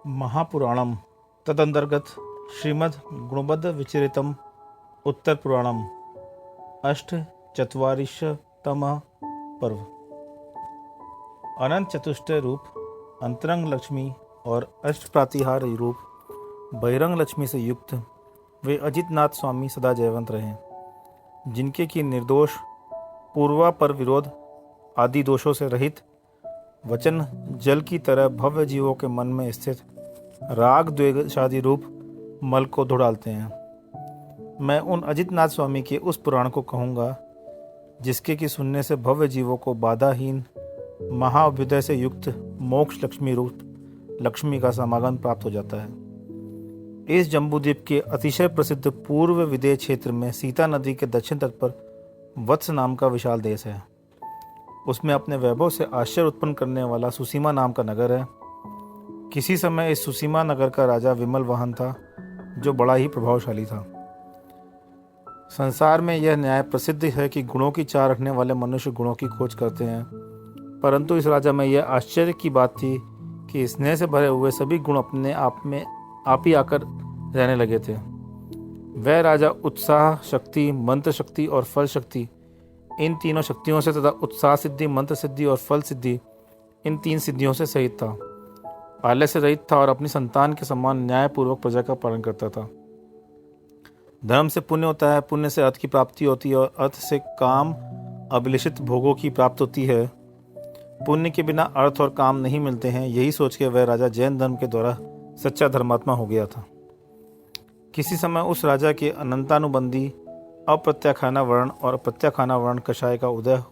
महापुराणम तदंतर्गत श्रीमद् गुणबद्ध विचरितम उत्तर पुराणम अष्टचत्वारिंशतमः पर्व। अनंत चतुष्टय रूप अंतरंग लक्ष्मी और अष्ट प्रातिहार रूप बहिरंग लक्ष्मी से युक्त वे अजितनाथ स्वामी सदा जयवंत रहे, जिनके की निर्दोष पूर्वापर विरोध आदि दोषों से रहित वचन जल की तरह भव्य जीवों के मन में स्थित राग द्वेषादि रूप मल को धो डालते हैं। मैं उन अजितनाथ स्वामी के उस पुराण को कहूँगा जिसके कि सुनने से भव्य जीवों को बाधाहीन महाअभ्युदय से युक्त मोक्ष लक्ष्मी रूप लक्ष्मी का समागम प्राप्त हो जाता है। इस जम्बूद्वीप के अतिशय प्रसिद्ध पूर्व विदेह क्षेत्र में सीता नदी के दक्षिण तट पर वत्स नाम का विशाल देश है। उसमें अपने वैभव से आश्चर्य उत्पन्न करने वाला सुसीमा नाम का नगर है। किसी समय इस सुसीमा नगर का राजा विमल वाहन था, जो बड़ा ही प्रभावशाली था। संसार में यह न्याय प्रसिद्ध है कि गुणों की चाह रखने वाले मनुष्य गुणों की खोज करते हैं, परंतु इस राजा में यह आश्चर्य की बात थी कि स्नेह से भरे हुए सभी गुण अपने आप में आप ही आकर रहने लगे थे। वह राजा उत्साह शक्ति, मंत्र शक्ति और फल शक्ति, इन तीनों शक्तियों से तथा उत्साह सिद्धि, मंत्र सिद्धि और फल सिद्धि, इन तीन सिद्धियों से सहित था। आलस्य से रहित था और अपनी संतान के समान न्यायपूर्वक प्रजा का पालन करता था। धर्म से पुण्य होता है, पुण्य से अर्थ की प्राप्ति होती है और अर्थ से काम अभिलषित भोगों की प्राप्ति होती है। पुण्य के बिना अर्थ और काम नहीं मिलते हैं। यही सोच के वह राजा जैन धर्म के द्वारा सच्चा धर्मात्मा हो गया था। किसी समय उस राजा के अनंतानुबंधी अप्रत्याखाना वर्ण और प्रत्याखाना वर्ण कषाय का उदय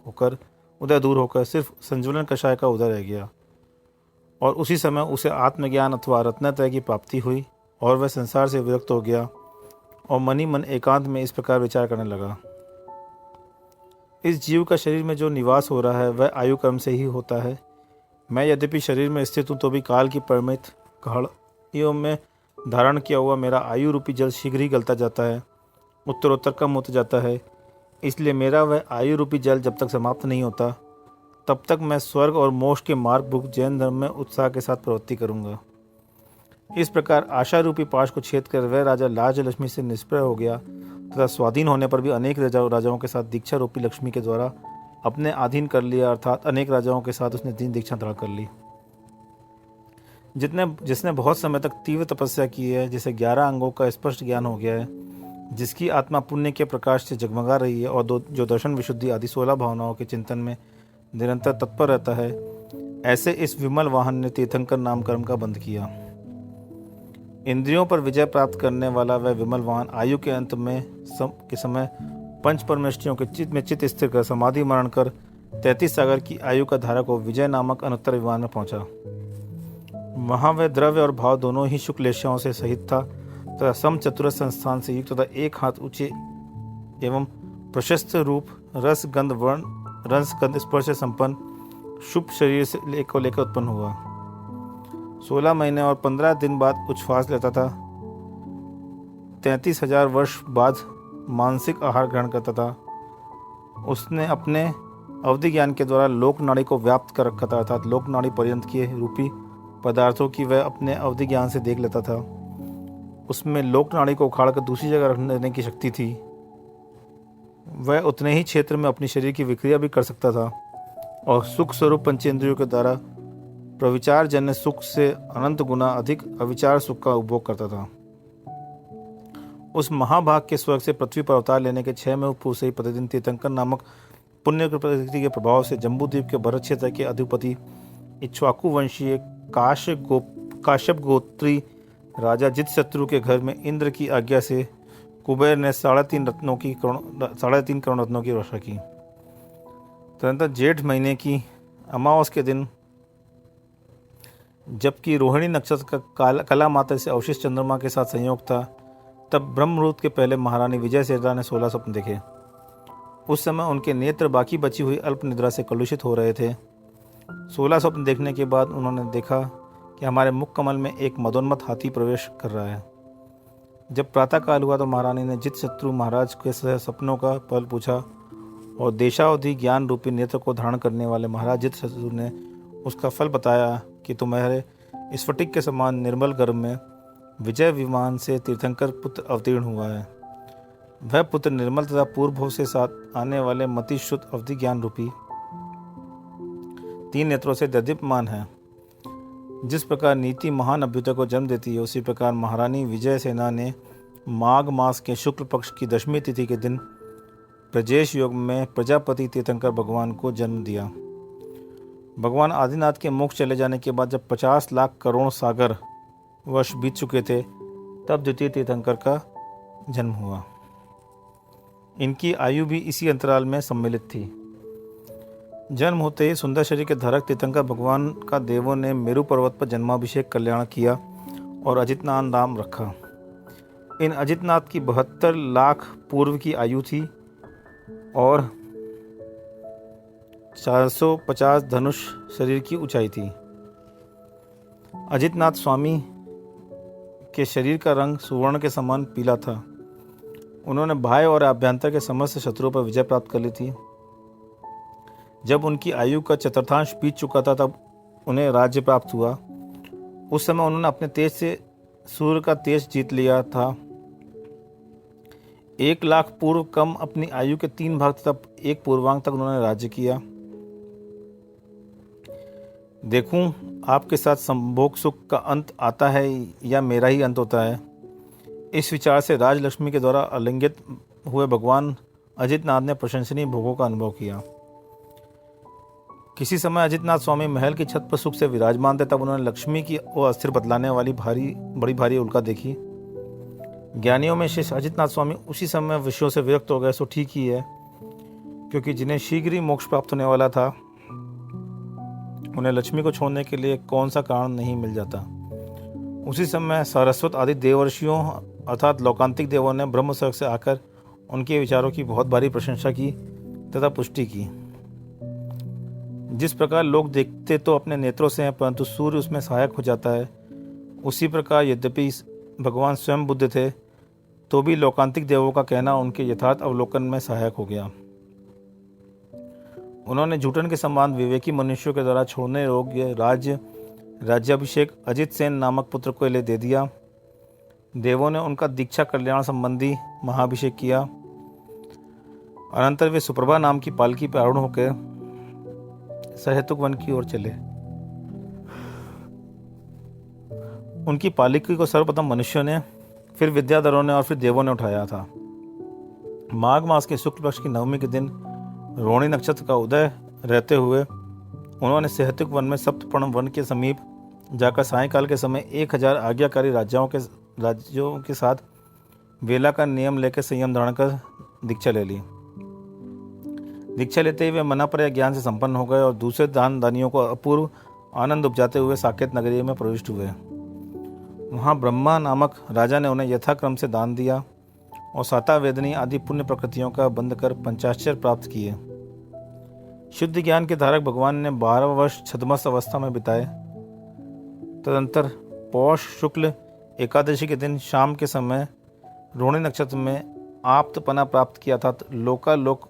दूर होकर सिर्फ संज्वलन कषाय का उदय रह गया, और उसी समय उसे आत्मज्ञान अथवा रत्नत्रय की प्राप्ति हुई और वह संसार से विरक्त हो गया और मनी मन एकांत में इस प्रकार विचार करने लगा। इस जीव का शरीर में जो निवास हो रहा है वह आयु कर्म से ही होता है। मैं यद्यपि शरीर में स्थित हूँ तो भी काल की परिमित घड़ियों में धारण किया हुआ मेरा आयु रूपी जल शीघ्र ही गलता जाता है, उत्तरोत्तर कम होता जाता है। इसलिए मेरा वह आयु रूपी जल जब तक समाप्त नहीं होता तब तक मैं स्वर्ग और मोक्ष के मार्ग भुक्त जैन धर्म में उत्साह के साथ प्रवृत्ति करूँगा। इस प्रकार आशा रूपी पाश को छेद कर वह राजा लाज लक्ष्मी से निष्प्रय हो गया तथा स्वाधीन होने पर भी अनेक राजाओं के साथ दीक्षा रूपी लक्ष्मी के द्वारा अपने अधीन कर लिया, अर्थात अनेक राजाओं के साथ उसने दीन दीक्षा धारण कर ली। जिसने बहुत समय तक तीव्र तपस्या की है, जिसे 11 अंगों का स्पष्ट ज्ञान हो गया है, जिसकी आत्मा पुण्य के प्रकाश से जगमगा रही है और जो दर्शन विशुद्धि आदि 16 भावनाओं के चिंतन में निरंतर तत्पर रहता है, ऐसे इस विमल वाहन ने तीर्थंकर नाम कर्म का बंध किया। इंद्रियों पर विजय प्राप्त करने वाला वह विमल वाहन आयु के अंत में के समय पंच परमेष्टियों के चित्त में चित्त स्थिर कर समाधि मरण कर 33 सागर की आयु का धारक हो विजय नामक अनुत्तर विमान में पहुंचा। वहां वह द्रव्य और भाव दोनों ही शुक्लेशाओं से सहित था तथा समचतुरस संस्थान से युक्त तथा एक हाथ ऊंचे एवं प्रशस्त रूप रस गंध वर्ण रस गंध स्पर्श से संपन्न शुभ शरीर से लेकर उत्पन्न हुआ। 16 महीने और 15 दिन बाद उच्छ्वास लेता था। 33,000 वर्ष बाद मानसिक आहार ग्रहण करता था। उसने अपने अवधि ज्ञान के द्वारा लोक नाड़ी को व्याप्त कर रखा था, अर्थात लोक नाड़ी पर्यंत के रूपी पदार्थों की वह अपने अवधि ज्ञान से देख लेता था। उसमें लोक नाड़ी को उखाड़ कर दूसरी जगह रखने की शक्ति थी। वह उतने ही क्षेत्र में अपनी शरीर की विक्रिया भी कर सकता था और सुख स्वरूप पंचेंद्रियों के द्वारा प्रविचार जन्य सुख से अनंत गुना अधिक अविचार सुख का उपभोग करता था। उस महाभाग के स्वर्ग से पृथ्वी पर अवतार लेने के 6 में पूर्व से ही प्रतिदिन तीर्थंकर नामक पुण्य प्रकृति के प्रभाव से जम्बूद्वीप के भरत क्षेत्र के अधिपति इक्ष्वाकु वंशीय काश्यप गोत्री राजा जितशत्रु के घर में इंद्र की आज्ञा से कुबेर ने 3.5 करोड़ रत्नों की वर्षा की। तदनंतर जेठ महीने की अमावस के दिन, जबकि रोहिणी नक्षत्र का कला मात्र से अवशिष्ट चंद्रमा के साथ संयोग था, तब ब्रह्ममुहूर्त के पहले महारानी विजय सेठा ने 16 स्वप्न देखे। उस समय उनके नेत्र बाकी बची हुई अल्प निद्रा से कलुषित हो रहे थे। 16 स्वप्न देखने के बाद उन्होंने देखा कि हमारे मुख कमल में एक मदोन्मत्त हाथी प्रवेश कर रहा है। जब प्रातःकाल हुआ तो महारानी ने जितशत्रु महाराज के सपनों का फल पूछा और देशावधि ज्ञान रूपी नेत्र को धारण करने वाले महाराज जितशत्रु ने उसका फल बताया कि तुम्हारे स्फटिक के समान निर्मल गर्भ में विजय विमान से तीर्थंकर पुत्र अवतीर्ण हुआ है। वह पुत्र निर्मल तथा पूर्व से साथ आने वाले मति शुद्ध अवधि ज्ञान रूपी 3 नेत्रों से दीप्यमान है। जिस प्रकार नीति महान अभ्युदय को जन्म देती है, उसी प्रकार महारानी विजय सेना ने माघ मास के शुक्ल पक्ष की 10वीं तिथि के दिन प्रजेश योग में प्रजापति तीर्थंकर भगवान को जन्म दिया। भगवान आदिनाथ के मोक्ष चले जाने के बाद जब 50 लाख करोड़ सागर वर्ष बीत चुके थे, तब द्वितीय तीर्थंकर का जन्म हुआ। इनकी आयु भी इसी अंतराल में सम्मिलित थी। जन्म होते ही सुंदर शरीर के धारक तीर्थंकर भगवान का देवों ने मेरु पर्वत पर जन्माभिषेक कल्याण किया और अजितनाथ नाम रखा। इन अजितनाथ की 72 लाख पूर्व की आयु थी और 450 धनुष शरीर की ऊंचाई थी। अजितनाथ स्वामी के शरीर का रंग सुवर्ण के समान पीला था। उन्होंने बाह्य और आभ्यंतर के समस्त शत्रुओं पर विजय प्राप्त कर ली थी। जब उनकी आयु का चतुर्थांश बीत चुका था, तब उन्हें राज्य प्राप्त हुआ। उस समय उन्होंने अपने तेज से सूर्य का तेज जीत लिया था। 1 लाख पूर्व कम अपनी आयु के 3 भाग तक 1 पूर्वांग तक उन्होंने राज्य किया। देखूं आपके साथ संभोग सुख का अंत आता है या मेरा ही अंत होता है। इस विचार से राजलक्ष्मी के द्वारा आलिंगित हुए भगवान अजितनाथ ने प्रशंसनीय भोगों का अनुभव किया। किसी समय अजितनाथ स्वामी महल की छत पर सुख से विराजमान थे। तब उन्होंने लक्ष्मी की वो अस्थिर बतलाने वाली बड़ी भारी उल्का देखी। ज्ञानियों में शेष अजितनाथ स्वामी उसी समय विषयों से विरक्त हो गए। सो ठीक ही है, क्योंकि जिन्हें शीघ्र ही मोक्ष प्राप्त होने वाला था, उन्हें लक्ष्मी को छोड़ने के लिए कौन सा कारण नहीं मिल जाता। उसी समय सरस्वत आदि देवर्षियों अर्थात लौकांतिक देवों ने ब्रह्म स्वर्ग से आकर उनके विचारों की बहुत भारी प्रशंसा की तथा पुष्टि की। जिस प्रकार लोग देखते तो अपने नेत्रों से हैं, परंतु सूर्य उसमें सहायक हो जाता है, उसी प्रकार यद्यपि भगवान स्वयं बुद्ध थे, तो भी लौकांतिक देवों का कहना उनके यथार्थ अवलोकन में सहायक हो गया। उन्होंने झूठन के समान विवेकी मनुष्यों के द्वारा छोड़ने योग्य राज्याभिषेक अजित सेन नामक पुत्र को ले दे दिया। देवों ने उनका दीक्षा कल्याण संबंधी महाभिषेक किया। अनंतर वे सुप्रभा नाम की पालकी पर आरूढ़ होकर सहेतुक वन की ओर चले। उनकी पालकी को सर्वप्रथम मनुष्यों ने, फिर विद्याधरों ने और फिर देवों ने उठाया था। माघ मास के शुक्ल पक्ष की 9वीं के दिन रोहिणी नक्षत्र का उदय रहते हुए उन्होंने सहेतुक वन में सप्तपर्ण वन के समीप जाकर सायंकाल के समय 1000 आज्ञाकारी राज्यों के साथ वेला का नियम लेकर संयम धारण कर दीक्षा ले ली। दीक्षा लेते ही वे मनापर ज्ञान से संपन्न हो गए और दूसरे दानियों को अपूर्व आनंद उपजाते हुए साकेत नगरी में प्रविष्ट हुए। वहाँ ब्रह्मा नामक राजा ने उन्हें यथाक्रम से दान दिया और साता वेदनी आदि पुण्य प्रकृतियों का बंध कर पंचाश्चर्य प्राप्त किए। शुद्ध ज्ञान के धारक भगवान ने 12 वर्ष छद्मस्त अवस्था में बिताए। तदंतर पौष शुक्ल एकादशी के दिन शाम के समय रोहिणी नक्षत्र में आप्तपना प्राप्त किया था। लोकालोक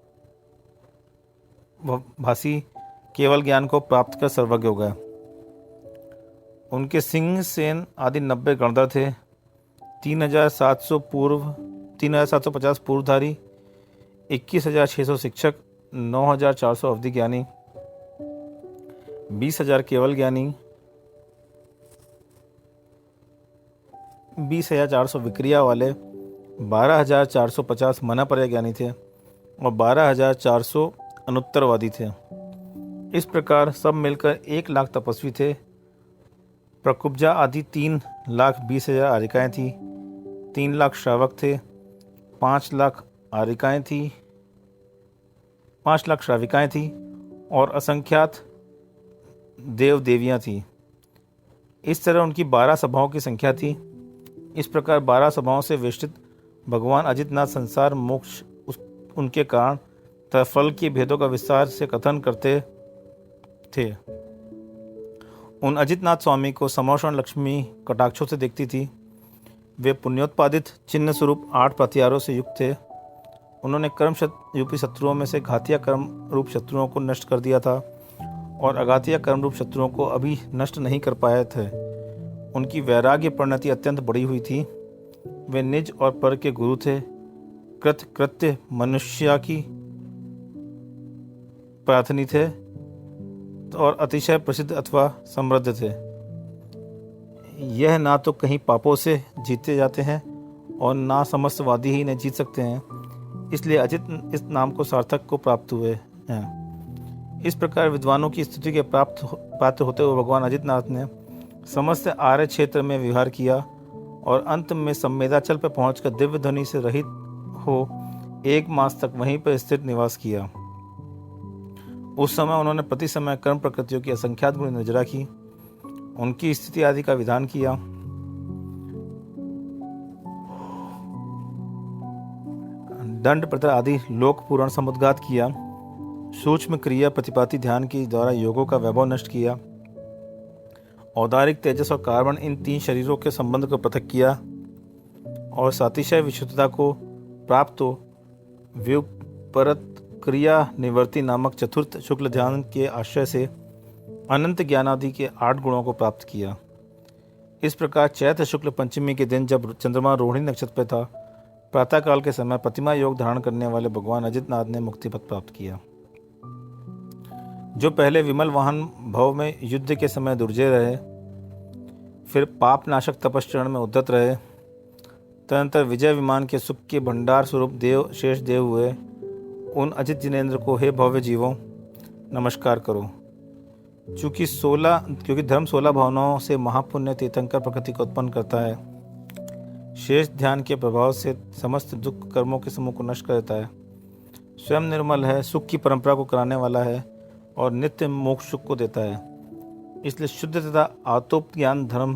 भासी केवल ज्ञान को प्राप्त कर सर्वज्ञ हो गया। उनके सिंह सेन आदि 90 गणधर थे। 3750 पूर्वधारी, 21,600 शिक्षक, 9,400 अवधि ज्ञानी, 20,000 केवल ज्ञानी, 20,400 विक्रिया वाले, 12,450 मनापर्य ज्ञानी थे और 12,400 अनुत्तरवादी थे। इस प्रकार सब मिलकर 1 लाख तपस्वी थे। प्रकुब्जा आदि 3,20,000 आरिकाएँ थीं, 3 लाख श्रावक थे, 5 लाख श्राविकाएँ थीं और असंख्यात देव देवियाँ थीं। इस तरह उनकी 12 सभाओं की संख्या थी। इस प्रकार 12 सभाओं से वेष्टित भगवान अजितनाथ संसार मोक्ष उनके कारण तथा फल के भेदों का विस्तार से कथन करते थे। उन अजितनाथ स्वामी को समौषण लक्ष्मी कटाक्षों से देखती थी। वे पुण्योत्पादित चिन्ह स्वरूप 8 प्रतिहारों से युक्त थे। उन्होंने कर्म रूपी शत्रुओं में से घातिया कर्म रूप शत्रुओं को नष्ट कर दिया था और अघातिया कर्म रूप शत्रुओं को अभी नष्ट नहीं कर पाए थे। उनकी वैराग्य परिणति अत्यंत बड़ी हुई थी। वे निज और पर के गुरु थे, कृत्य मनुष्य की प्रार्थनी थे और अतिशय प्रसिद्ध अथवा समृद्ध थे। यह ना तो कहीं पापों से जीते जाते हैं और ना समस्तवादी ही ने जीत सकते हैं, इसलिए अजित इस नाम को सार्थक को प्राप्त हुए हैं। इस प्रकार विद्वानों की स्तुति के पात्र होते हुए भगवान अजितनाथ ने समस्त आर्य क्षेत्र में विहार किया और अंत में संवेदाचल पर पहुंचकर दिव्य ध्वनि से रहित हो 1 मास तक वहीं पर स्थिर निवास किया। उस समय उन्होंने प्रति समय कर्म प्रकृतियों की असंख्यात गुण नजरा की, उनकी स्थिति आदि का विधान किया। दंड प्रतर आदि लोक पुराण समुद्घात किया। सूक्ष्म क्रिया प्रतिपाती ध्यान के द्वारा योगों का वैभव नष्ट किया। औदारिक तेजस और कार्बन इन 3 शरीरों के संबंध को पृथक किया और सातिशय विशुद्धता को प्राप्त हो व्युपरत क्रिया निवर्ति नामक चतुर्थ शुक्ल ध्यान के आश्रय से अनंत ज्ञानादि के 8 गुणों को प्राप्त किया। इस प्रकार चैत्र शुक्ल पंचमी के दिन जब चंद्रमा रोहिणी नक्षत्र पर था, प्रातःकाल के समय प्रतिमा योग धारण करने वाले भगवान अजितनाथ ने मुक्तिपद प्राप्त किया। जो पहले विमल वाहन भव में युद्ध के समय दुर्जय रहे, फिर पाप नाशक तपश्चरण में उद्धत रहे, तदनंतर विजय विमान के सुख के भंडार स्वरूप देव शेष देव हुए, उन अजित जिनेन्द्र को हे भव्य जीवों नमस्कार करो। क्योंकि धर्म 16 भावनाओं से महापुण्य तीर्थंकर प्रकृति को उत्पन्न करता है। शेष ध्यान के प्रभाव से समस्त दुख कर्मों के समूह को नष्ट कर देता है। स्वयं निर्मल है, सुख की परंपरा को कराने वाला है और नित्य मोक्ष सुख को देता है। इसलिए शुद्ध तथा आतोप ज्ञान धर्म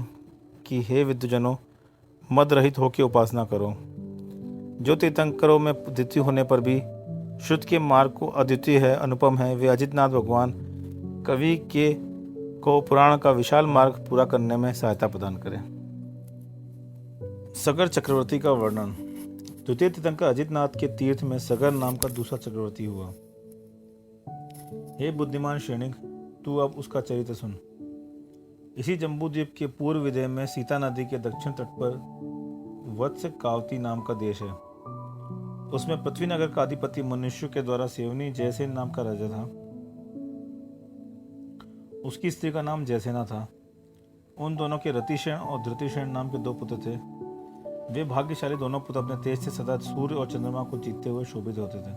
की हे विद्वजनों मद रहित होकर उपासना करो। जो तीर्थंकरों में द्वितीय होने पर भी शुद्ध के मार्ग को अद्वितीय है, अनुपम है, वे अजितनाथ भगवान कवि के को पुराण का विशाल मार्ग पूरा करने में सहायता प्रदान करें। सगर चक्रवर्ती का वर्णन। द्वितीय तीर्थंकर अजितनाथ के तीर्थ में सगर नाम का दूसरा चक्रवर्ती हुआ। हे बुद्धिमान श्रेणिक, तू अब उसका चरित्र सुन। इसी जम्बूद्वीप के पूर्व विदय में सीता नदी के दक्षिण तट पर वत्स कावती नाम का देश है। उसमें पृथ्वीनगर का अधिपति मनुष्य के द्वारा सेवनी जयसेन नाम का राजा था। उसकी स्त्री का नाम जयसेना था। उन दोनों के रतिशेन और धृतिशेन नाम के 2 पुत्र थे। वे भाग्यशाली दोनों पुत्र अपने तेज से सदा सूर्य और चंद्रमा को जीतते हुए शोभित होते थे।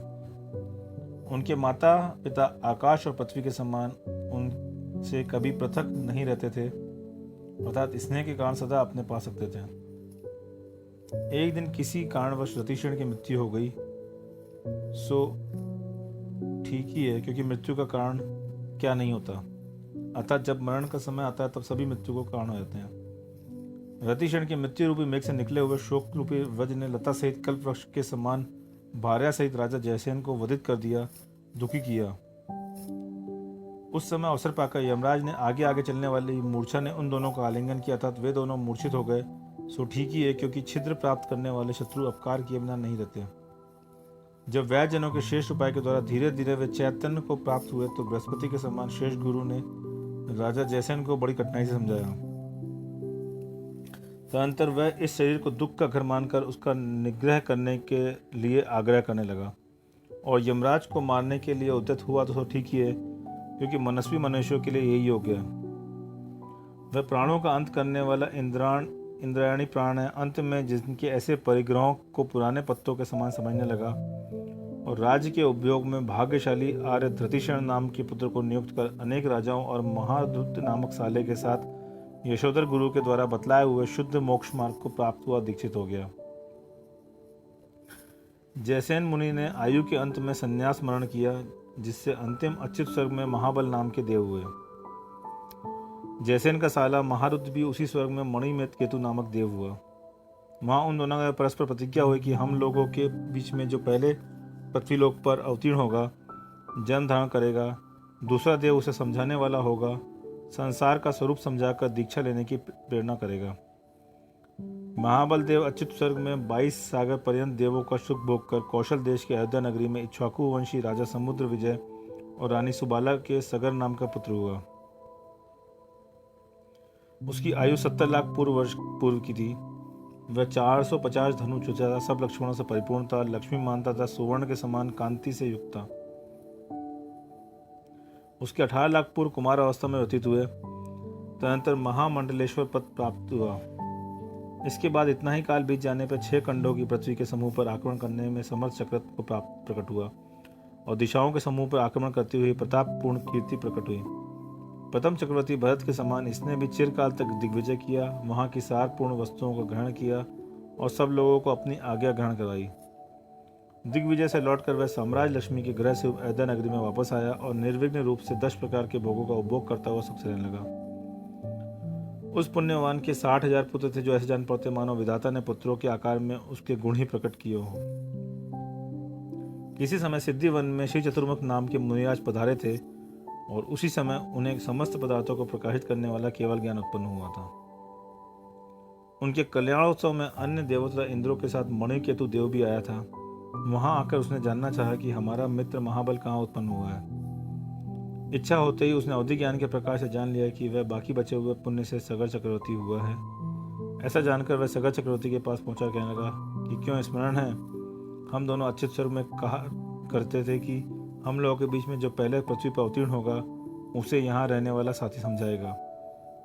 उनके माता पिता आकाश और पृथ्वी के समान उनसे कभी पृथक नहीं रहते थे, अर्थात स्नेह के कारण सदा अपने पास रखते थे। एक दिन किसी कारणवश रतिशेन की मृत्यु हो गई, सो ठीक ही है, क्योंकि मृत्यु का कारण क्या नहीं होता, अर्थात जब मरण का समय आता है तब सभी मृत्यु को कारण हो जाते हैं। रतिशेन की मृत्यु रूपी मेघ से निकले हुए शोक रूपी वज्र ने लता सहित कल्प वृक्ष के समान भार्या सहित राजा जयसेन को वधित कर दिया, दुखी किया। उस समय अवसर पाकर यमराज ने आगे आगे चलने वाली मूर्छा ने उन दोनों का आलिंगन किया, अर्थात वे दोनों मूर्छित हो गए। सो ठीक ही है, क्योंकि छिद्र प्राप्त करने वाले शत्रु अपकार किए बिना नहीं रहते। जब वैद्य जनों के श्रेष्ठ उपाय के द्वारा धीरे धीरे वे चैतन्य को प्राप्त हुए, तो बृहस्पति के समान श्रेष्ठ गुरु ने राजा जयसेन को बड़ी कठिनाई से समझाया। तदनंतर वह इस शरीर को दुख का घर मानकर उसका निग्रह करने के लिए आग्रह करने लगा और यमराज को मारने के लिए उद्यत हुआ, तो ठीक ही है, क्योंकि मनस्वी मनुष्यों के लिए यही योग्य है। वह प्राणों का अंत करने वाला इंद्रायणी प्राण है। अंत में जिनके ऐसे परिग्रहों को पुराने पत्तों के समान समझने लगा और राज्य के उपयोग में भाग्यशाली आर्य धृतिशेन नाम के पुत्र को नियुक्त कर अनेक राजाओं और महादूत नामक साले के साथ यशोधर गुरु के द्वारा बतलाए हुए शुद्ध मोक्ष मार्ग को प्राप्त हुआ दीक्षित हो गया। जयसेन मुनि ने आयु के अंत में संन्यास मरण किया, जिससे अंतिम अच्युत स्वर्ग में महाबल नाम के देव हुए। जयसेन का साला महारुद्र भी उसी स्वर्ग में मणिमेत केतु नामक देव हुआ। वहां उन दोनों का परस्पर प्रतिज्ञा हुई कि हम लोगों के बीच में जो पहले पृथ्वीलोक पर अवतीर्ण होगा, जन्म धारण करेगा, दूसरा देव उसे समझाने वाला होगा, संसार का स्वरूप समझाकर दीक्षा लेने की प्रेरणा करेगा। महाबल देव अच्युत स्वर्ग में 22 सागर पर्यंत देवों का सुख भोग कर कौशल देश के अयोध्या नगरी में इक्ष्वाकु वंशी राजा समुद्र विजय और रानी सुबाला के सगर नाम का पुत्र हुआ। उसकी आयु 70 लाख पूर्व वर्ष पूर्व की थी। वह 450 धनु चुचा था, सब लक्षणों से परिपूर्ण था, लक्ष्मी मानता था, सुवर्ण के समान कांति से युक्त था। उसके 18 लाख पूर्व कुमार अवस्था में व्यतीत हुए। तदनंतर महामंडलेश्वर पद प्राप्त हुआ। इसके बाद इतना ही काल बीत जाने पर 6 खंडों की पृथ्वी के समूह पर आक्रमण करने में समर्थ चक्रत को प्राप्त प्रकट हुआ और दिशाओं के समूह पर आक्रमण करती हुई प्रतापपूर्ण कीर्ति प्रकट हुई। प्रथम चक्रवर्ती भरत के समान इसने भी चिरकाल तक दिग्विजय किया, वहां की सारपूर्ण वस्तुओं का ग्रहण किया और सब लोगों को अपनी आज्ञा ग्रहण करवाई। दिग्विजय से लौटकर वह साम्राज्य लक्ष्मी के गृह से अयोध्या नगरी में वापस आया और निर्विघ्न रूप से 10 प्रकार के भोगों का उपभोग करता हुआ सुख से रहने लगा। उस पुण्यवान के 60,000 पुत्र थे, जो ऐसे जान पड़ते मानो विधाता ने पुत्रों के आकार में उसके गुण ही प्रकट किए हो। किसी समय सिद्धि वन में श्री चतुर्मुख नाम के मुनिराज पधारे थे और उसी समय उन्हें समस्त पदार्थों को प्रकाशित करने वाला केवल ज्ञान उत्पन्न हुआ था। उनके कल्याणोत्सव में अन्य देवता इंद्रों के साथ मणिकेतु देव भी आया था। वहां आकर उसने जानना चाहा कि हमारा मित्र महाबल कहाँ उत्पन्न हुआ है। इच्छा होते ही उसने अवधि ज्ञान के प्रकाश से जान लिया कि वह बाकी बचे हुए पुण्य से सगर चक्रवर्ती हुआ है। ऐसा जानकर वह सगर चक्रवर्ती के पास पहुंचा, कहने लगा कि क्यों स्मरण है, हम दोनों अच्छे स्वर में कहा करते थे कि हम लोगों के बीच में जो पहले पृथ्वी पर अवतीर्ण होगा उसे यहाँ रहने वाला साथी समझाएगा।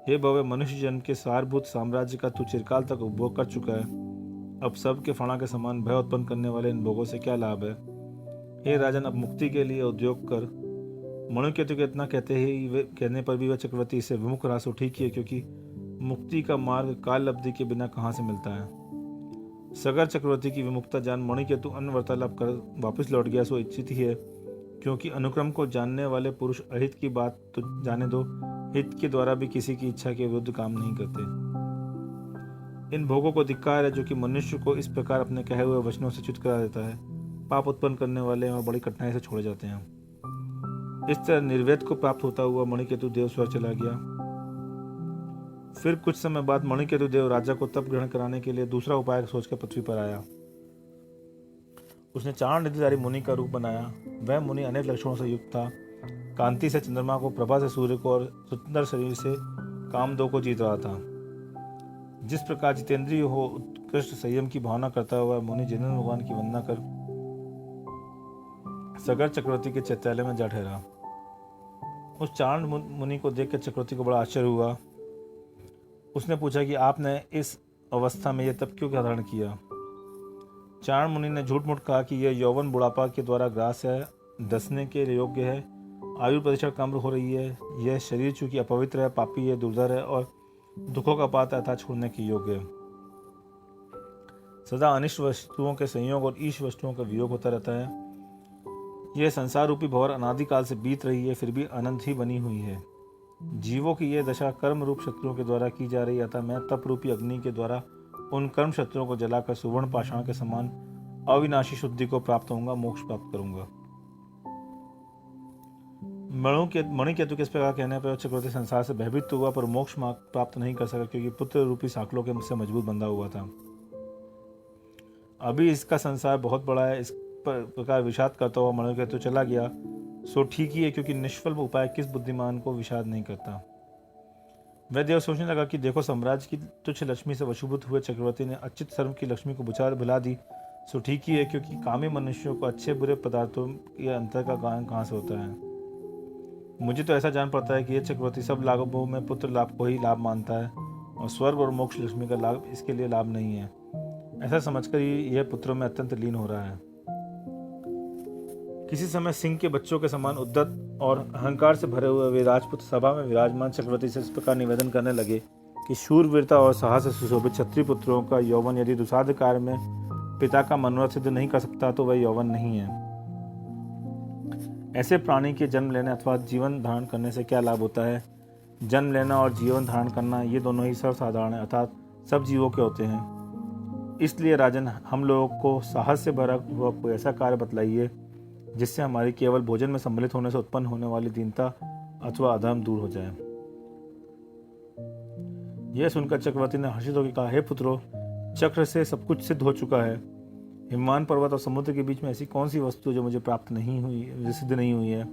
हे भव्य मनुष्य जन्म के सारभूत साम्राज्य का तू चिरकाल तक उपभोग कर चुका है, अब सब के फणा के समान भय उत्पन्न करने वाले इन भोगों से क्या लाभ है। हे राजन, अब मुक्ति के लिए उद्योग कर। मणिकेतु के इतना कहने पर भी वह चक्रवर्ती इससे विमुख रहा। सो ठीक है, क्योंकि मुक्ति का मार्ग काल अवधि के बिना कहाँ से मिलता है। सगर चक्रवर्ती की विमुखता जान मणिकेतु अन्य वार्तालाप कर वापस लौट गया। सो इच्छित ही है, क्योंकि अनुक्रम को जानने वाले पुरुष अहित की बात तो जाने दो, हित के द्वारा भी किसी की इच्छा के विरुद्ध काम नहीं करते। इन भोगों को धिक्कार है, जो कि मनुष्य को इस प्रकार अपने कहे हुए वचनों से च्युत करा देता है। पाप उत्पन्न करने वाले और बड़ी कठिनाई से छोड़े जाते हैं। इस तरह निर्वेद को प्राप्त होता हुआ मणिकेतु देव स्वर चला गया। फिर कुछ समय बाद मणिकेतु देव राजा को तप ग्रहण कराने के लिए दूसरा उपाय सोचकर पृथ्वी पर आया। उसने चाण निधिधारी मुनि का रूप बनाया। वह मुनि अनेक लक्षणों से युक्त था। कांति से चंद्रमा को, प्रभा से सूर्य को और सुंदर शरीर से कामदेव को जीत रहा था। जिस प्रकार जितेंद्रिय हो उत्कृष्ट संयम की भावना करता हुआ मुनि जिनेंद्र भगवान की वंदना कर सगर चक्रवर्ती के चैत्यालय में जा ठहरा। उस चाण मुनि को देखकर चक्रवर्ती को बड़ा आश्चर्य हुआ। उसने पूछा कि आपने इस अवस्था में यह तप क्यों धारण किया। चाण मुनि ने झूठ मूठ कहा कि यह यौवन बुढ़ापा के द्वारा ग्रास है, दसने के योग्य है, आयु प्रतिशत कम हो रही है, यह शरीर चूंकि अपवित्र है, पापी है, दुर्धर है और दुखों का पात्र अथा छोड़ने के योग्य है। सदा अनिष्ट वस्तुओं के संयोग और ईश वस्तुओं का वियोग होता रहता है। यह संसार रूपी भंवर अनादिकाल से बीत रही है, फिर भी अनंत ही बनी हुई है। जीवों की यह दशा कर्म रूप शत्रुओं के द्वारा की जा रही है, अतः मैं तप रूपी अग्नि के द्वारा उन कर्म शत्रुओं को जलाकर सुवर्ण पाषाण के समान अविनाशी शुद्धि को प्राप्त होऊंगा, मोक्ष प्राप्त करूंगा। मणिकेतु के इस प्रकार कहने पर चक्रवर्ती संसार से भयभीत हुआ, पर मोक्ष मार्ग प्राप्त नहीं कर सका, क्योंकि पुत्र रूपी साकलों के मुझसे मजबूत बंधा हुआ था। अभी इसका संसार बहुत बड़ा है। इस प्रकार विषाद करता हुआ मणिकेतु चला गया। सो ठीक ही है, क्योंकि निष्फल उपाय किस बुद्धिमान को विषाद नहीं करता। वह देव सोचने लगा कि देखो, साम्राज्य की तुच्छ लक्ष्मी से वशीभूत हुए चक्रवर्ती ने अच्युत सर्व की लक्ष्मी को भुला दी। सो ठीक ही है, क्योंकि कामी मनुष्यों को अच्छे बुरे पदार्थों के अंतर का ज्ञान कहाँ से होता है। मुझे तो ऐसा जान पड़ता है कि यह चक्रवर्ती सब लाभों में पुत्र लाभ को ही लाभ मानता है और स्वर्ग और मोक्ष लक्ष्मी का लाभ इसके लिए लाभ नहीं है। ऐसा समझकर ही यह पुत्रों में अत्यंत लीन हो रहा है। किसी समय सिंह के बच्चों के समान उद्दत और अहंकार से भरे हुए वे राजपुत्र सभा में विराजमान चक्रवर्ती से इस प्रकार निवेदन करने लगे कि शूरवीरता और साहस से सुशोभित क्षत्रिय पुत्रों का यौवन यदि दुसाध कार्य में पिता का मनोरथ सिद्ध नहीं कर सकता तो वह यौवन नहीं है। ऐसे प्राणी के जन्म लेने अथवा जीवन धारण करने से क्या लाभ होता है। जन्म लेना और जीवन धारण करना ये दोनों ही सर्वसाधारण है, अर्थात सब जीवों के होते हैं। इसलिए राजन, हम लोगों को साहस से भरा हुआ कोई ऐसा कार्य बतलाइए जिससे हमारी केवल भोजन में सम्मिलित होने से उत्पन्न होने वाली दीनता अथवा अधर्म दूर हो जाए। यह सुनकर चक्रवर्ती ने हर्षित होकर कहा, हे पुत्रों, चक्र से सब कुछ सिद्ध हो चुका है। हिमवान पर्वत और समुद्र के बीच में ऐसी कौन सी वस्तु जो मुझे प्राप्त नहीं हुई, सिद्ध नहीं हुई है।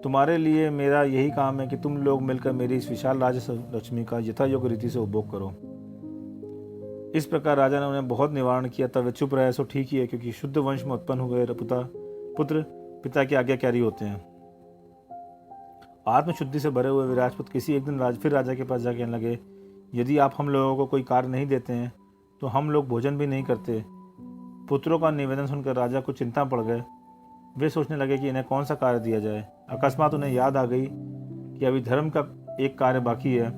तुम्हारे लिए मेरा यही काम है कि तुम लोग मिलकर मेरी इस विशाल राज लक्ष्मी का यथा योग्य रीति से उपभोग करो। इस प्रकार राजा ने उन्हें बहुत निवारण किया, तब वे चुप रहे। सो ठीक ही है, क्योंकि शुद्ध वंश में उत्पन्न हुए पुत्र पिता की आज्ञाकारी होते हैं। आत्मशुद्धि से भरे हुए विराजपुत्र किसी एक दिन फिर राजा के पास जाके कहने लगे, यदि आप हम लोगों को कोई कार्य नहीं देते हैं तो हम लोग भोजन भी नहीं करते। पुत्रों का निवेदन सुनकर राजा को चिंता पड़ गए। वे सोचने लगे कि इन्हें कौन सा कार्य दिया जाए। अकस्मात उन्हें याद आ गई कि अभी धर्म का एक कार्य बाकी है।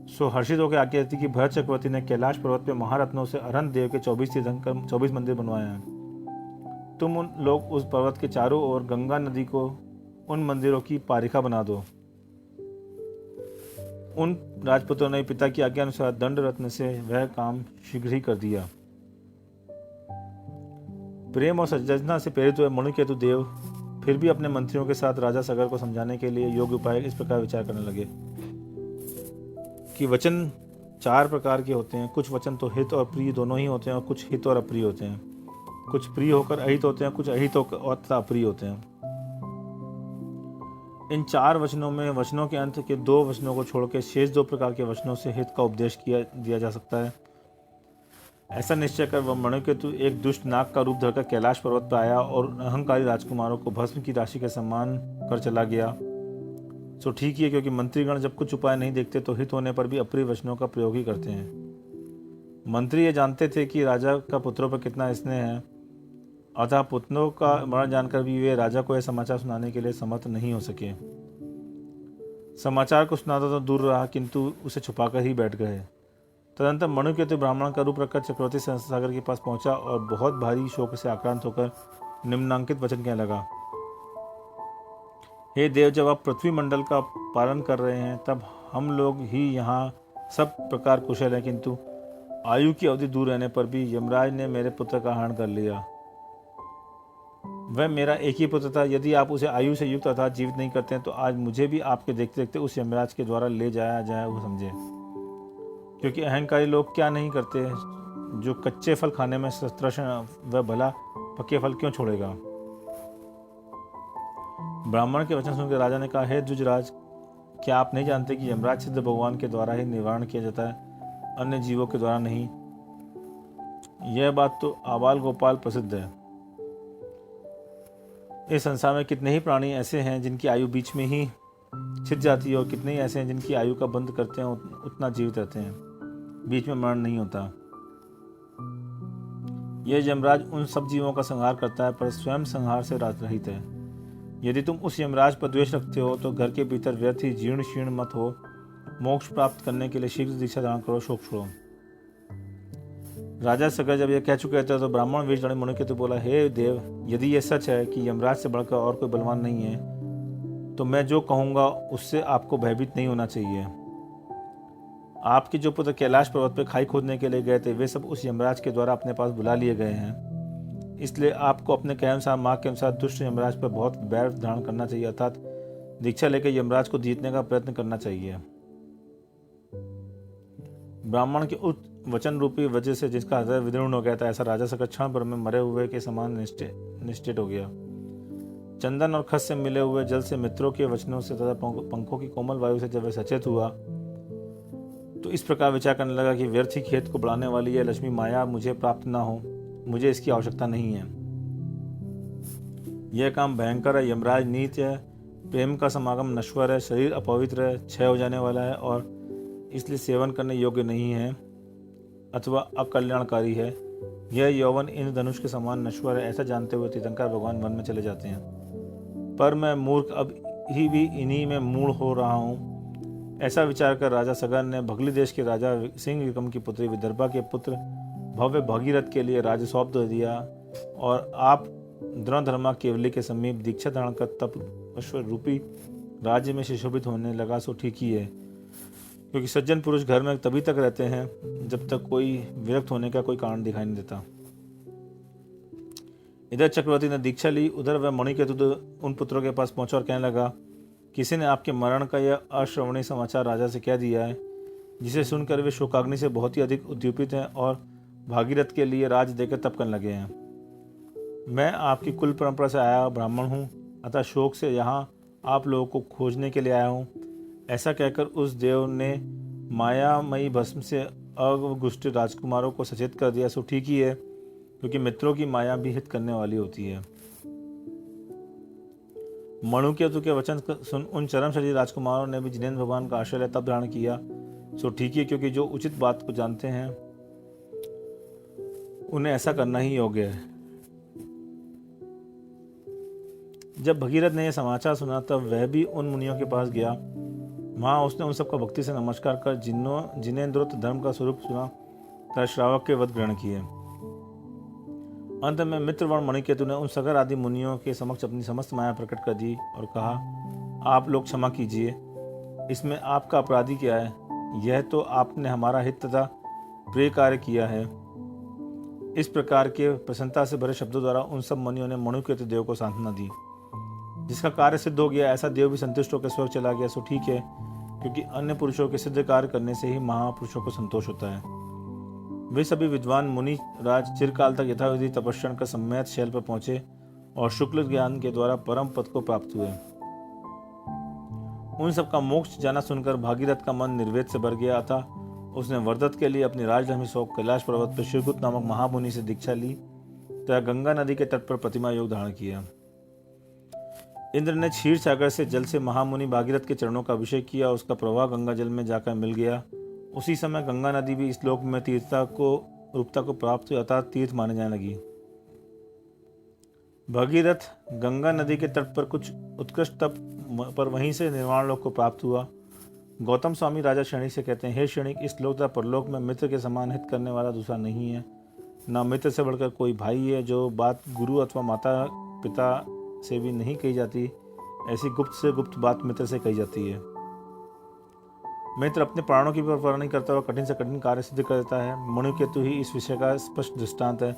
सो हर्षित होकर आज्ञा दी कि भरत चक्रवर्ती ने कैलाश पर्वत पे महारत्नों से अरहंत देव के 24 तीर्थंकर 24 मंदिर बनवाए हैं। तुम उन लोग उस पर्वत के चारों ओर गंगा नदी को उन मंदिरों की पारिका बना दो। उन राजपुत्रों ने पिता की आज्ञा अनुसार दंड रत्न से वह काम शीघ्र ही कर दिया। प्रेम और सजजना से प्रेरित हुए मणिकेतु देव फिर भी अपने मंत्रियों के साथ राजा सगर को समझाने के लिए योग्य उपाय इस प्रकार विचार करने लगे कि वचन 4 प्रकार के होते हैं। कुछ वचन तो हित और प्रिय दोनों ही होते हैं, और कुछ हित और अप्रिय होते हैं। कुछ प्रिय होकर अहित होते हैं, कुछ अहित होकर और तथा अप्रिय होते हैं। इन 4 वचनों में वचनों के अंत के 2 वचनों को छोड़कर शेष 2 प्रकार के वचनों से हित का उपदेश दिया जा सकता है। ऐसा निश्चय कर वह मणिकेतु एक दुष्ट नाग का रूप धरकर कैलाश पर्वत पर आया और अहंकारी राजकुमारों को भस्म की राशि के सम्मान कर चला गया। सो ठीक ही है, क्योंकि मंत्रीगण जब कुछ उपाय नहीं देखते तो हित होने पर भी अप्रिय वचनों का प्रयोग ही करते हैं। मंत्री ये जानते थे कि राजा का पुत्रों पर कितना स्नेह है, अतः पुत्रों का मरण जानकर भी वे राजा को यह समाचार सुनाने के लिए समर्थ नहीं हो सके। समाचार को सुनाता तो दूर रहा, किंतु उसे छुपाकर ही बैठ गए। तदंतर मणिकेतु ब्राह्मण का रूप रखकर चक्रवर्ती सागर के पास पहुंचा और बहुत भारी शोक से आक्रांत होकर निम्नांकित वचन कहने लगा, हे देव, जब आप पृथ्वी मंडल का पालन कर रहे हैं तब हम लोग ही यहाँ सब प्रकार कुशल हैं, किंतु आयु की अवधि दूर रहने पर भी यमराज ने मेरे पुत्र का हरण कर लिया। वह मेरा एक ही पुत्र था। यदि आप उसे आयु से युक्त अर्थात जीवित नहीं करते हैं तो आज मुझे भी आपके देखते देखते उस यमराज के द्वारा ले जाया जाए, वो समझे। क्योंकि अहंकारी लोग क्या नहीं करते, जो कच्चे फल खाने में तृष्ण वह भला पक्के फल क्यों छोड़ेगा। ब्राह्मण के वचन सुनकर राजा ने कहा, हे द्विजराज, क्या आप नहीं जानते कि यमराज सिद्ध भगवान के द्वारा ही निवारण किया जाता है, अन्य जीवों के द्वारा नहीं। यह बात तो आबाल गोपाल प्रसिद्ध है। इस संसार में कितने ही प्राणी ऐसे हैं जिनकी आयु बीच में ही छिद जाती है, और कितने ही ऐसे हैं जिनकी आयु का बंध करते हैं उतना जीवित रहते हैं, बीच में मरण नहीं होता। यह यमराज उन सब जीवों का संहार करता है, पर स्वयं संहार से रहित है। यदि तुम उस यमराज पर द्वेष रखते हो तो घर के भीतर व्यर्थ ही जीर्ण शीर्ण मत हो। मोक्ष प्राप्त करने के लिए शीघ्र दीक्षा धारण करो, शोक छोड़ो। राजा सगर जब यह कह चुके थे तो ब्राह्मण वीरजन मणिकेतु बोला, हे देव, यदि यह सच है कि यमराज से बढ़कर और कोई बलवान नहीं है तो मैं जो कहूँगा उससे आपको भयभीत नहीं होना चाहिए। आपके जो पुत्र कैलाश पर्वत पर खाई खोदने के लिए गए थे वे सब उस यमराज के द्वारा अपने पास बुला लिए गए हैं। इसलिए आपको अपने कहे अनुसार माँ के अनुसार दुष्ट यमराज पर बहुत बैर धारण करना चाहिए, अर्थात दीक्षा लेकर यमराज को जीतने का प्रयत्न करना चाहिए। ब्राह्मण के उस वचन रूपी वजह से जिसका हृदय विदीर्ण हो गया था, ऐसा राजा सकर क्षण भर में मरे हुए के समान निश्चित हो गया। चंदन और खस से मिले हुए जल से मित्रों के वचनों से तथा पंखों की कोमल वायु से जब वह सचेत हुआ तो इस प्रकार विचार करने लगा कि व्यर्थ ही खेत को बढ़ाने वाली यह लक्ष्मी माया मुझे प्राप्त न हो, मुझे इसकी आवश्यकता नहीं है। यह काम भयंकर है, यमराज नीच है, प्रेम का समागम नश्वर है, शरीर अपवित्र है, क्षय हो जाने वाला है और इसलिए सेवन करने योग्य नहीं है अथवा अकल्याणकारी है। यह यौवन इंद्रधनुष के समान नश्वर है। ऐसा जानते हुए तीर्थंकर भगवान वन में चले जाते हैं, पर मैं मूर्ख अब ही भी इन्हीं में मूढ़ हो रहा हूँ। ऐसा विचार कर राजा सगर ने भगली देश के राजा सिंह विक्रम की पुत्री विदर्भा के पुत्र भव्य भगीरथ के लिए राज्य सौंप दिया और आप द्रोणधर्मा केवली के समीप दीक्षा धारण कर तप रूपी राज्य में सुशोभित होने लगा। सो ठीक ही है, क्योंकि सज्जन पुरुष घर में तभी तक रहते हैं जब तक कोई विरक्त होने का कोई कारण दिखाई नहीं देता। इधर चक्रवर्ती ने दीक्षा ली, उधर वह मणिकेतु उन पुत्रों के पास पहुंचा और कहने लगा, किसी ने आपके मरण का यह अश्रवणीय समाचार राजा से कह दिया है, जिसे सुनकर वे शोकाग्नि से बहुत ही अधिक उद्दीपित हैं और भागीरथ के लिए राज देकर तप करने लगे हैं। मैं आपकी कुल परंपरा से आया ब्राह्मण हूँ, अतः शोक से यहाँ आप लोगों को खोजने के लिए आया हूँ। ऐसा कहकर उस देव ने मायामयी भस्म से अवगुष्ट राजकुमारों को सचेत कर दिया। सो ठीक ही है, क्योंकि मित्रों की माया भी हित करने वाली होती है। मणुकेतु के वचन सुन उन चरम शरीर राजकुमारों ने भी जिनेन्द्र भगवान का आश्रय तब धारण किया। सो ठीक है, क्योंकि जो उचित बात को जानते हैं उन्हें ऐसा करना ही योग्य है। जब भगीरथ ने यह समाचार सुना तब वह भी उन मुनियों के पास गया। वहां उसने उन सबको भक्ति से नमस्कार कर जिनेन्द्रोक्त धर्म का स्वरूप सुना तथा श्रावक के वध ग्रहण किए। अंत में मित्रवर्ण मणिकेतु ने उन सगर आदि मुनियों के समक्ष अपनी समस्त माया प्रकट कर दी और कहा, आप लोग क्षमा कीजिए, इसमें आपका अपराधी क्या है? यह तो आपने हमारा हित तथा प्रिय कार्य किया है। इस प्रकार के प्रसन्नता से भरे शब्दों द्वारा उन सब मुनियों ने मणिकेतु देव को सांत्वना दी। जिसका कार्य सिद्ध हो गया, ऐसा देव भी संतुष्ट होकर स्वर्ग चला गया। सो ठीक है, क्योंकि अन्य पुरुषों के सिद्ध कार्य करने से ही महापुरुषों को संतोष होता है। वे सभी विद्वान मुनि राज चिरकाल तक यथाविधि तपस्या कर सम्यत शैल पर पहुंचे और शुक्ल ज्ञान के द्वारा परम पद को प्राप्त हुए। उन सबका मोक्ष जाना सुनकर भागीरथ का मन निर्वेद से भर गया था। उसने वरदत्त के लिए अपनी राजधानी सौंप कैलाश पर्वत पर शिवगुप्त नामक महामुनि से दीक्षा ली तथा गंगा नदी के तट पर प्रतिमा योग धारण किया। इंद्र ने क्षीर सागर से जल से महामुनि भागीरथ के चरणों का अभिषेक किया। उसका प्रवाह गंगा जल में जाकर मिल गया। उसी समय गंगा नदी भी इस लोक में रूपता को प्राप्त हुई, अर्थात तीर्थ माने जाने लगी। भगीरथ गंगा नदी के तट पर कुछ उत्कृष्ट तप पर वहीं से निर्वाण लोक को प्राप्त हुआ। गौतम स्वामी राजा श्रेणी से कहते हैं, हे श्रेणिक, इस लोक तथा परलोक में मित्र के समान हित करने वाला दूसरा नहीं है। न मित्र से बढ़कर कोई भाई है। जो बात गुरु अथवा माता पिता से भी नहीं कही जाती, ऐसी गुप्त से गुप्त बात मित्र से कही जाती है। मित्र अपने प्राणों की परवाह नहीं करता हुआ कठिन से कठिन कार्य सिद्ध कर देता है। मणिकेतु ही इस विषय का स्पष्ट दृष्टांत है।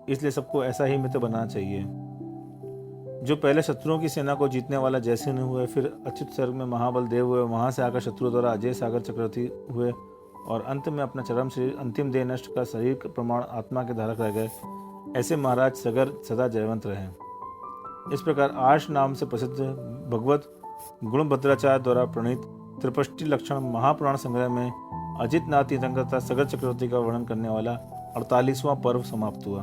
इसलिए सबको ऐसा ही मित्र बनाना चाहिए। जो पहले शत्रुओं की सेना को जीतने वाला जैसे हुए, फिर अच्युत स्वर्ग में महाबल देव हुए, वहां से आकर शत्रुओं द्वारा अजय सागर चक्रवर्ती हुए और अंत में अपना चरम शरीर अंतिम देह नष्ट का शरीर प्रमाण आत्मा के धारक रह गए, ऐसे महाराज सगर सदा जयवंत रहे। इस प्रकार आश नाम से प्रसिद्ध भगवत गुणभद्राचार्य द्वारा प्रणीत त्रिपष्टि लक्षण महापुराण संग्रह में अजित नाथ तीर्थंकर तथा सगर चक्रवर्ती का वर्णन करने वाला 48वां पर्व समाप्त हुआ।